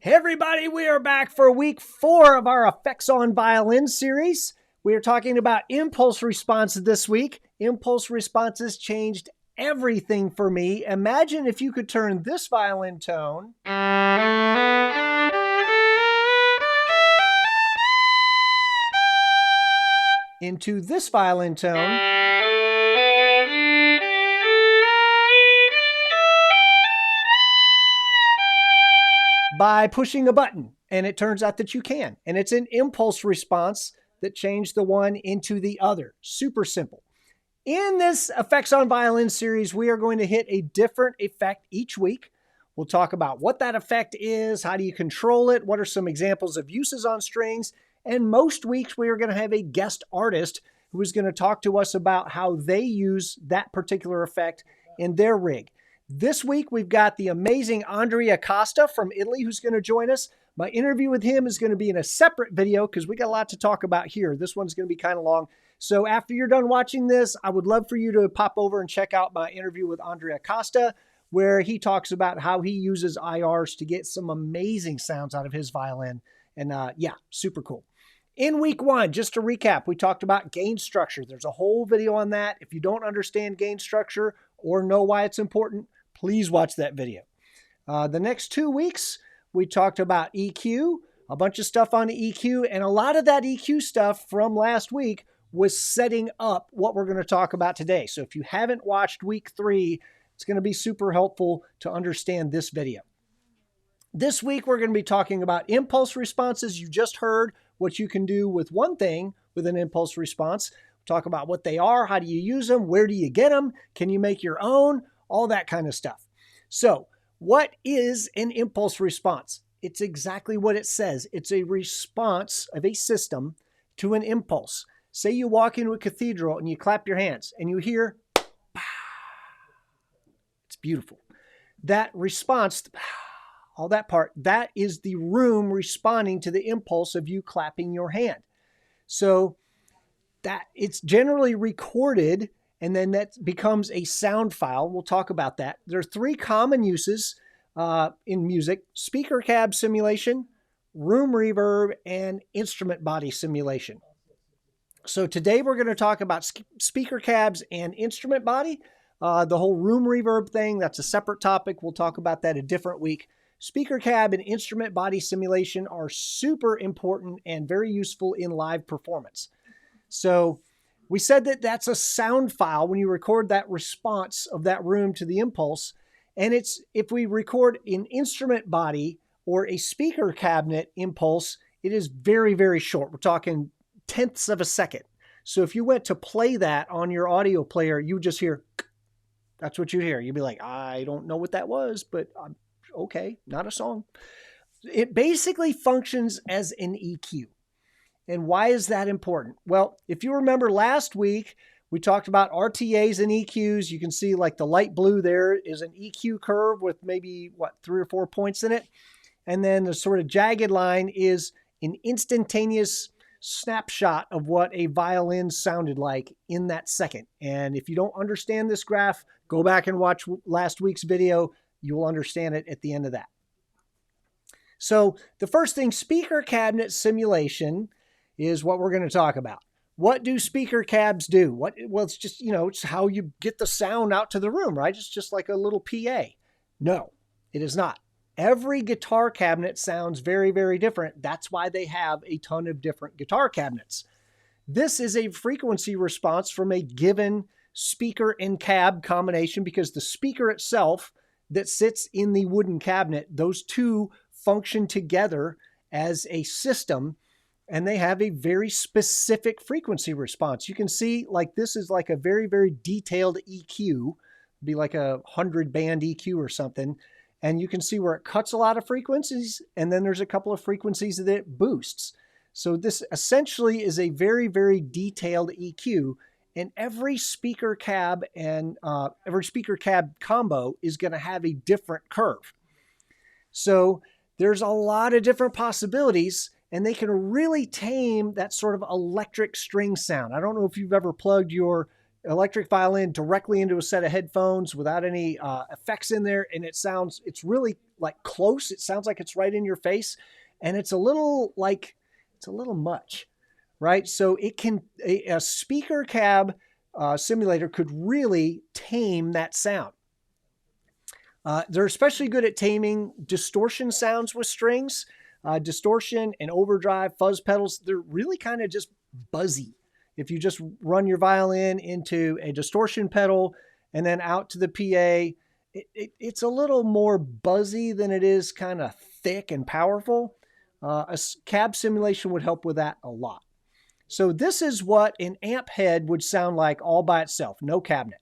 Hey everybody, we are back for week 4 of our Effects on Violin series. We are talking about impulse responses this week. Impulse responses changed everything for me. Imagine if you could turn this violin tone into this violin tone by pushing a button, and it turns out that you can. And it's an impulse response that changed the one into the other. Super simple. In this Effects on Violin series, we are going to hit a different effect each week. We'll talk about what that effect is, how do you control it, what are some examples of uses on strings, and most weeks we are going to have a guest artist who is going to talk to us about how they use that particular effect in their rig. This week, we've got the amazing Andrea Costa from Italy who's going to join us. My interview with him is going to be in a separate video because we got a lot to talk about here. This one's going to be kind of long. So after you're done watching this, I would love for you to pop over and check out my interview with Andrea Costa, where he talks about how he uses IRs to get some amazing sounds out of his violin. And yeah, super cool. In week 1, just to recap, we talked about gain structure. There's a whole video on that. If you don't understand gain structure or know why it's important, please watch that video. The next 2 weeks, we talked about EQ, a bunch of stuff on EQ, and a lot of that EQ stuff from last week was setting up what we're going to talk about today. So if you haven't watched week 3, it's going to be super helpful to understand this video. This week, we're going to be talking about impulse responses. You just heard what you can do with one thing with an impulse response. We'll talk about what they are, how do you use them, where do you get them, can you make your own, all that kind of stuff. So what is an impulse response? It's exactly what it says. It's a response of a system to an impulse. Say you walk into a cathedral and you clap your hands and you hear, it's beautiful. That response, all that part, that is the room responding to the impulse of you clapping your hand. So that it's generally recorded, and then that becomes a sound file. We'll talk about that. There are 3 common uses in music: speaker cab simulation, room reverb, and instrument body simulation. So today we're going to talk about speaker cabs and instrument body. The whole room reverb thing, that's a separate topic. We'll talk about that a different week. Speaker cab and instrument body simulation are super important and very useful in live performance. So we said that that's a sound file when you record that response of that room to the impulse. And it's if we record an instrument body or a speaker cabinet impulse, it is very, very short. We're talking tenths of a second. So if you went to play that on your audio player, you would just hear, that's what you hear. You'd be like, I don't know what that was, but okay, not a song. It basically functions as an EQ. And why is that important? Well, if you remember last week, we talked about RTAs and EQs. You can see like the light blue there is an EQ curve with maybe, 3 or 4 points in it. And then the sort of jagged line is an instantaneous snapshot of what a violin sounded like in that second. And if you don't understand this graph, go back and watch last week's video. You will understand it at the end of that. So the first thing, speaker cabinet simulation, is what we're going to talk about. What do speaker cabs do? Well, it's just, it's how you get the sound out to the room, right? It's just like a little PA. No, it is not. Every guitar cabinet sounds very, very different. That's why they have a ton of different guitar cabinets. This is a frequency response from a given speaker and cab combination because the speaker itself that sits in the wooden cabinet, those two function together as a system, and they have a very specific frequency response. You can see like this is like a very, very detailed EQ, be like a 100-band EQ or something. And you can see where it cuts a lot of frequencies, and then there's a couple of frequencies that it boosts. So this essentially is a very, very detailed EQ, and every speaker cab and every speaker cab combo is going to have a different curve. So there's a lot of different possibilities, and they can really tame that sort of electric string sound. I don't know if you've ever plugged your electric violin directly into a set of headphones without any effects in there, and it's really like close. It sounds like it's right in your face, and it's a little much, right? So it can a speaker cab simulator could really tame that sound. They're especially good at taming distortion sounds with strings. Distortion and overdrive, fuzz pedals, they're really kind of just buzzy. If you just run your violin into a distortion pedal and then out to the PA, it's a little more buzzy than it is kind of thick and powerful. A cab simulation would help with that a lot. So this is what an amp head would sound like all by itself, no cabinet.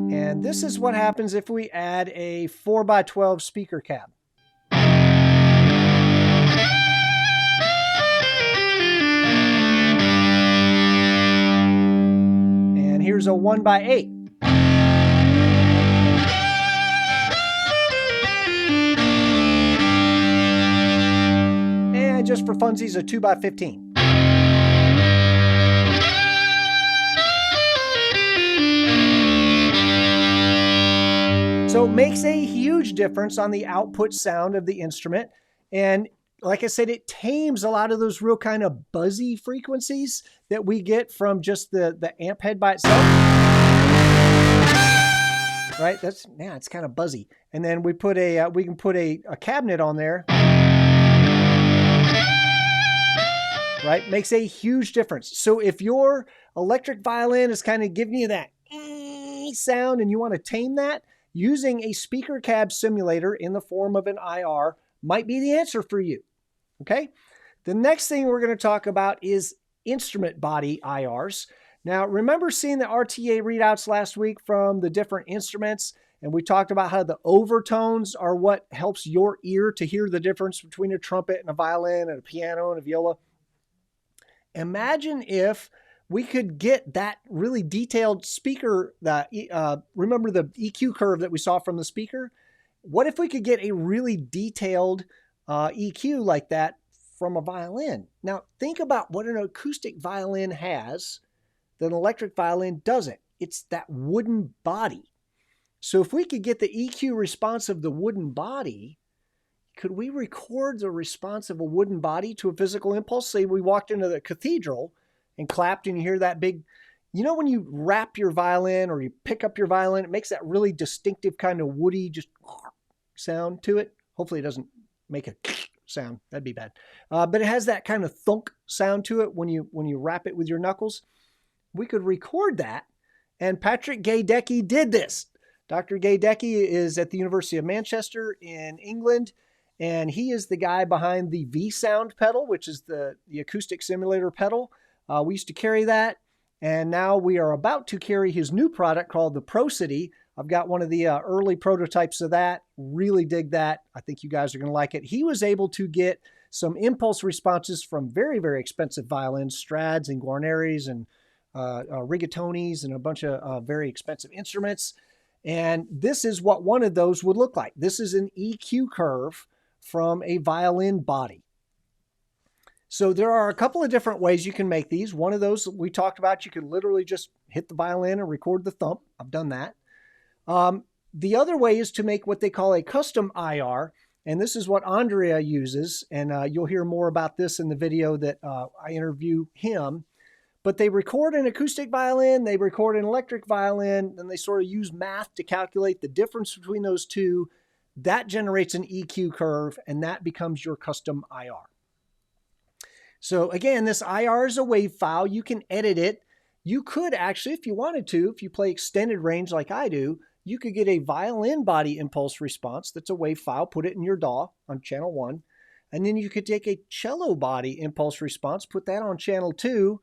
And this is what happens if we add a 4x12 speaker cab. And here's a 1x8. And just for funsies, a 2x15. So it makes a huge difference on the output sound of the instrument. And like I said, it tames a lot of those real kind of buzzy frequencies that we get from just the amp head by itself. Right? It's kind of buzzy. And then we can put a cabinet on there. Right? Makes a huge difference. So if your electric violin is kind of giving you that sound and you want to tame that, using a speaker cab simulator in the form of an IR might be the answer for you, okay? The next thing we're going to talk about is instrument body IRs. Now, remember seeing the RTA readouts last week from the different instruments, and we talked about how the overtones are what helps your ear to hear the difference between a trumpet and a violin and a piano and a viola. Imagine if we could get that really detailed speaker, remember the EQ curve that we saw from the speaker? What if we could get a really detailed EQ like that from a violin? Now, think about what an acoustic violin has that an electric violin doesn't. It's that wooden body. So if we could get the EQ response of the wooden body, could we record the response of a wooden body to a physical impulse? Say we walked into the cathedral and clapped and you hear that big, when you wrap your violin or you pick up your violin, it makes that really distinctive kind of woody just sound to it. Hopefully it doesn't make a sound. That'd be bad. But it has that kind of thunk sound to it when you wrap it with your knuckles. We could record that. And Patrick Gaydecke did this. Dr. Gaydecke is at the University of Manchester in England. And he is the guy behind the V-Sound pedal, which is the acoustic simulator pedal. We used to carry that, and now we are about to carry his new product called the ProCity. I've got one of the early prototypes of that. Really dig that. I think you guys are going to like it. He was able to get some impulse responses from very, very expensive violins, Strads and Guarneris and Rigatonis and a bunch of very expensive instruments. And this is what one of those would look like. This is an EQ curve from a violin body. So there are a couple of different ways you can make these. One of those we talked about, you can literally just hit the violin and record the thump. I've done that. The other way is to make what they call a custom IR. And this is what Andrea uses. And you'll hear more about this in the video that I interview him. But they record an acoustic violin, they record an electric violin, and they sort of use math to calculate the difference between those two. That generates an EQ curve, and that becomes your custom IR. So again, this IR is a WAV file. You can edit it. You could actually, if you wanted to, if you play extended range like I do, you could get a violin body impulse response that's a WAV file, put it in your DAW on channel 1, and then you could take a cello body impulse response, put that on channel 2,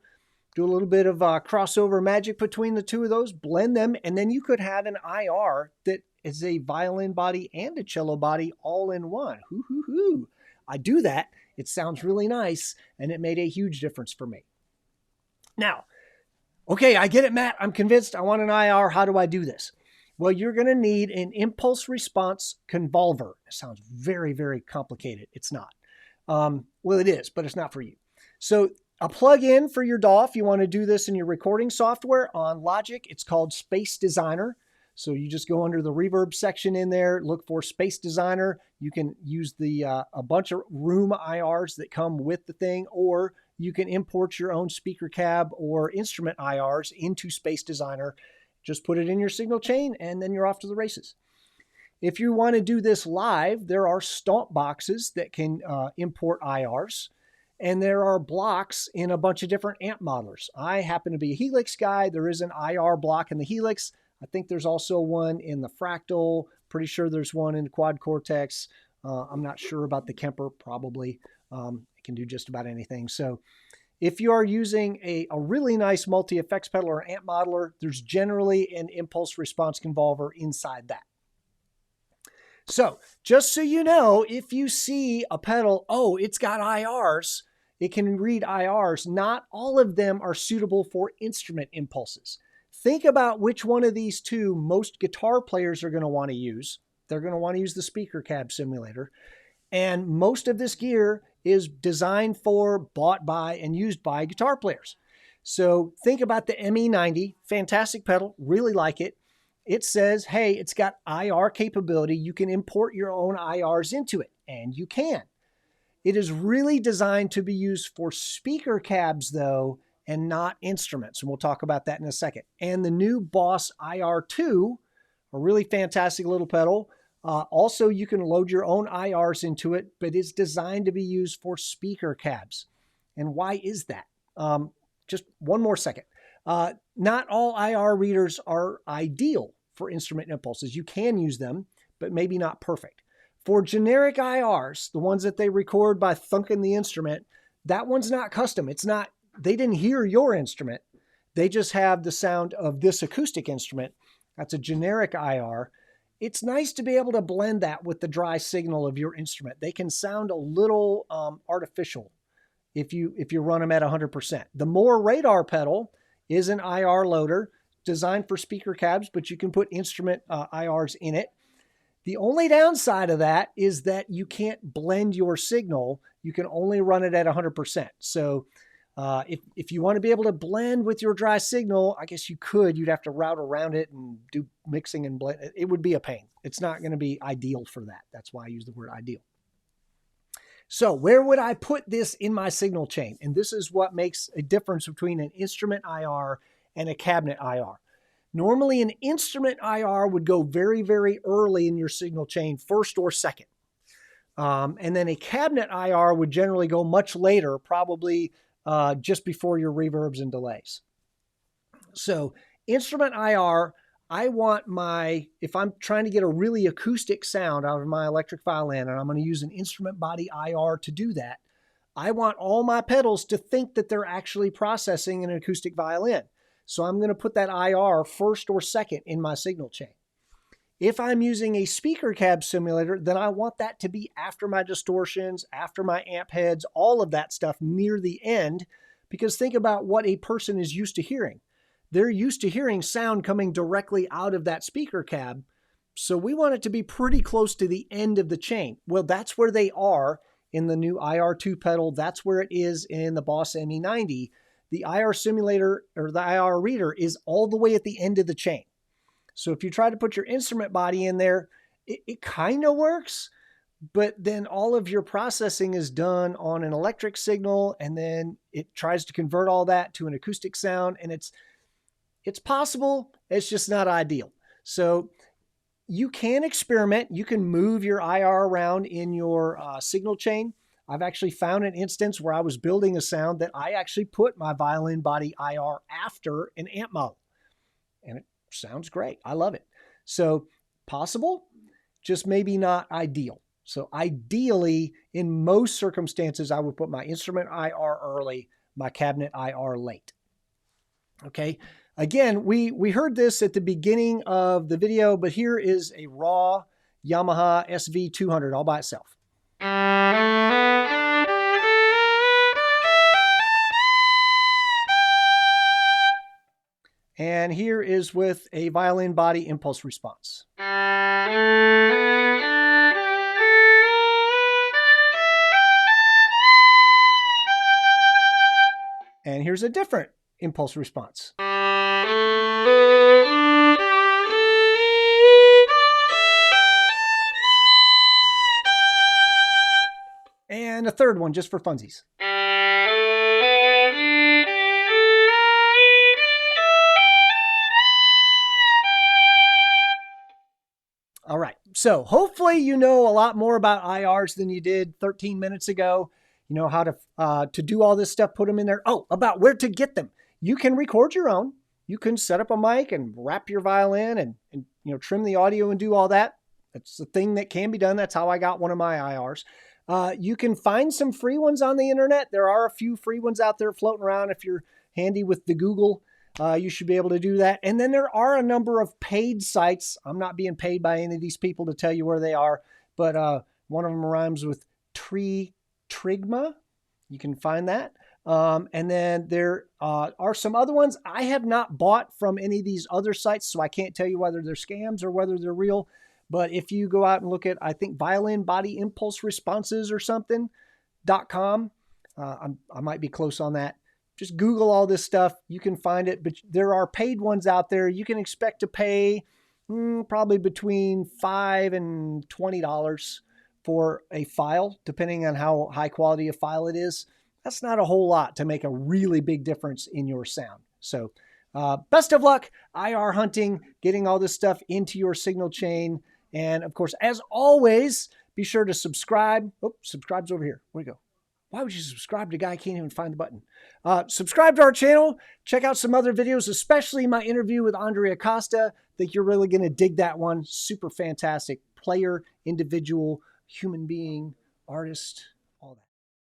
do a little bit of crossover magic between the two of those, blend them, and then you could have an IR that is a violin body and a cello body all in one. Hoo, hoo, hoo. I do that. It sounds really nice, and it made a huge difference for me. Now, okay, I get it, Matt. I'm convinced I want an IR. How do I do this? Well, you're going to need an impulse response convolver. It sounds very, very complicated. It's not. Well, it is, but it's not for you. So a plug-in for your DAW, if you want to do this in your recording software on Logic, it's called Space Designer. So you just go under the reverb section in there, look for Space Designer. You can use a bunch of room IRs that come with the thing, or you can import your own speaker cab or instrument IRs into Space Designer. Just put it in your signal chain, and then you're off to the races. If you want to do this live, there are stomp boxes that can import IRs, and there are blocks in a bunch of different amp modelers. I happen to be a Helix guy. There is an IR block in the Helix. I think there's also one in the Fractal. Pretty sure there's one in the Quad Cortex. I'm not sure about the Kemper, probably. It can do just about anything. So if you are using a really nice multi-effects pedal or amp modeler, there's generally an impulse response convolver inside that. So just so you know, if you see a pedal, oh, it's got IRs, it can read IRs, not all of them are suitable for instrument impulses. Think about which one of these two most guitar players are going to want to use. They're going to want to use the speaker cab simulator. And most of this gear is designed for, bought by, and used by guitar players. So think about the ME90, fantastic pedal, really like it. It says, hey, it's got IR capability. You can import your own IRs into it, and you can. It is really designed to be used for speaker cabs, though, and not instruments. And we'll talk about that in a second. And the new Boss IR2, a really fantastic little pedal. Also, you can load your own IRs into it, but it's designed to be used for speaker cabs. And why is that? Just one more second. Not all IR readers are ideal for instrument impulses. You can use them, but maybe not perfect. For generic IRs, the ones that they record by thunking the instrument, that one's not custom. It's not, they didn't hear your instrument. They just have the sound of this acoustic instrument. That's a generic IR. It's nice to be able to blend that with the dry signal of your instrument. They can sound a little artificial if you run them at 100%. The More Radar pedal is an IR loader designed for speaker cabs, but you can put instrument IRs in it. The only downside of that is that you can't blend your signal. You can only run it at 100%. So if you want to be able to blend with your dry signal, I guess you could. You'd have to route around it and do mixing and blend. It would be a pain. It's not going to be ideal for that. That's why I use the word ideal. So where would I put this in my signal chain? And this is what makes a difference between an instrument IR and a cabinet IR. Normally an instrument IR would go very, very early in your signal chain, first or second. And then a cabinet IR would generally go much later, probably just before your reverbs and delays. So instrument IR, I want if I'm trying to get a really acoustic sound out of my electric violin, and I'm going to use an instrument body IR to do that, I want all my pedals to think that they're actually processing an acoustic violin. So I'm going to put that IR first or second in my signal chain. If I'm using a speaker cab simulator, then I want that to be after my distortions, after my amp heads, all of that stuff near the end, because think about what a person is used to hearing. They're used to hearing sound coming directly out of that speaker cab. So we want it to be pretty close to the end of the chain. Well, that's where they are in the new IR2 pedal. That's where it is in the Boss ME90. The IR simulator or the IR reader is all the way at the end of the chain. So if you try to put your instrument body in there, it kind of works, but then all of your processing is done on an electric signal, and then it tries to convert all that to an acoustic sound, and it's possible, it's just not ideal. So you can experiment. You can move your IR around in your signal chain. I've actually found an instance where I was building a sound that I actually put my violin body IR after an amp model. And it sounds great. I love it. So possible, just maybe not ideal. So ideally, in most circumstances, I would put my instrument IR early, my cabinet IR late. Okay. Again, we heard this at the beginning of the video, but here is a raw Yamaha SV200 all by itself. And here is with a violin body impulse response. And here's a different impulse response. And a third one just for funsies. All right, so hopefully you know a lot more about IRs than you did 13 minutes ago. You know how to do all this stuff, put them in there. Oh, about where to get them. You can record your own. You can set up a mic and wrap your violin and trim the audio and do all that. That's the thing that can be done. That's how I got one of my IRs. You can find some free ones on the internet. There are a few free ones out there floating around. If you're handy with the Google, you should be able to do that. And then there are a number of paid sites. I'm not being paid by any of these people to tell you where they are, but one of them rhymes with Trigma. You can find that. And then there are some other ones I have not bought from any of these other sites, so I can't tell you whether they're scams or whether they're real. But if you go out and look at, I think, violin body impulse responses or something.com, I might be close on that. Just Google all this stuff. You can find it, but there are paid ones out there. You can expect to pay probably between $5 and $20 for a file, depending on how high quality a file it is. That's not a whole lot to make a really big difference in your sound. So best of luck IR hunting, getting all this stuff into your signal chain. And of course, as always, be sure to subscribe. Oh, subscribe's over here. Where'd it go? Why would you subscribe to a guy? I can't even find the button. Subscribe to our channel. Check out some other videos, especially my interview with Andrea Costa. I think you're really going to dig that one. Super fantastic player, individual, human being, artist.